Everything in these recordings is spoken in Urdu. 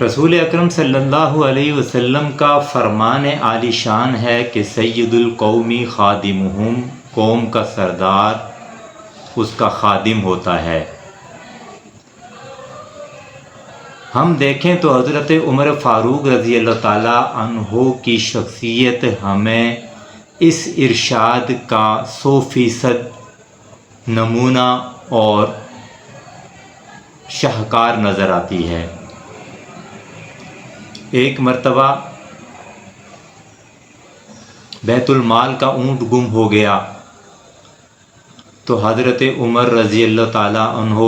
رسول اکرم صلی اللہ علیہ وسلم کا فرمان عالی شان ہے کہ سید القومی خادمہم، قوم کا سردار اس کا خادم ہوتا ہے۔ ہم دیکھیں تو حضرت عمر فاروق رضی اللہ تعالیٰ عنہ کی شخصیت ہمیں اس ارشاد کا 100% نمونہ اور شاہکار نظر آتی ہے۔ ایک مرتبہ بیت المال کا اونٹ گم ہو گیا تو حضرت عمر رضی اللہ تعالیٰ عنہ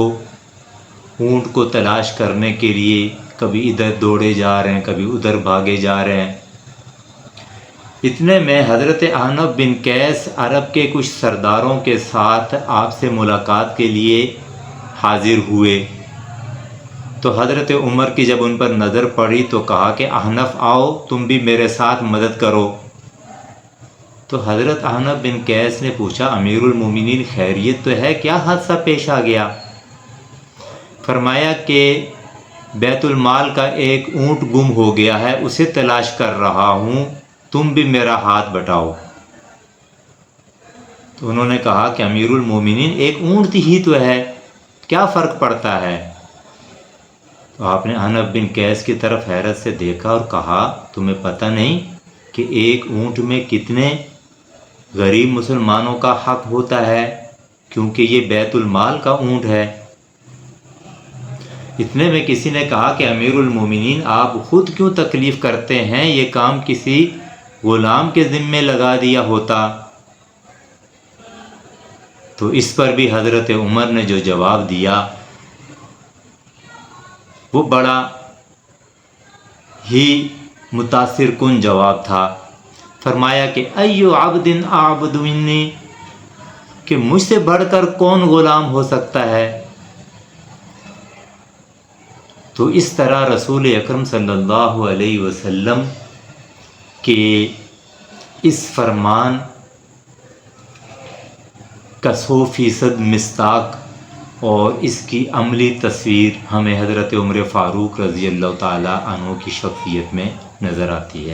اونٹ کو تلاش کرنے کے لیے کبھی ادھر دوڑے جا رہے ہیں، کبھی ادھر بھاگے جا رہے ہیں۔ اتنے میں حضرت احنف بن قیس عرب کے کچھ سرداروں کے ساتھ آپ سے ملاقات کے لیے حاضر ہوئے تو حضرت عمر کی جب ان پر نظر پڑی تو کہا کہ احنف آؤ، تم بھی میرے ساتھ مدد کرو۔ تو حضرت احنف بن قیس نے پوچھا امیر المومنین خیریت تو ہے، کیا حادثہ پیش آ گیا؟ فرمایا کہ بیت المال کا ایک اونٹ گم ہو گیا ہے، اسے تلاش کر رہا ہوں، تم بھی میرا ہاتھ بٹاؤ۔ تو انہوں نے کہا کہ امیر المومنین ایک اونٹ ہی تو ہے، کیا فرق پڑتا ہے؟ تو آپ نے احنف بن قیس کی طرف حیرت سے دیکھا اور کہا تمہیں پتہ نہیں کہ ایک اونٹ میں کتنے غریب مسلمانوں کا حق ہوتا ہے، کیونکہ یہ بیت المال کا اونٹ ہے۔ اتنے میں کسی نے کہا کہ امیر المومنین آپ خود کیوں تکلیف کرتے ہیں، یہ کام کسی غلام کے ذمے لگا دیا ہوتا۔ تو اس پر بھی حضرت عمر نے جو جواب دیا وہ بڑا ہی متاثر کن جواب تھا۔ فرمایا کہ ایو عبد اعبد منی، کہ مجھ سے بڑھ کر کون غلام ہو سکتا ہے؟ تو اس طرح رسول اکرم صلی اللہ علیہ وسلم کے اس فرمان کا 100% مصداق اور اس کی عملی تصویر ہمیں حضرت عمر فاروق رضی اللہ تعالیٰ عنہ کی شخصیت میں نظر آتی ہے۔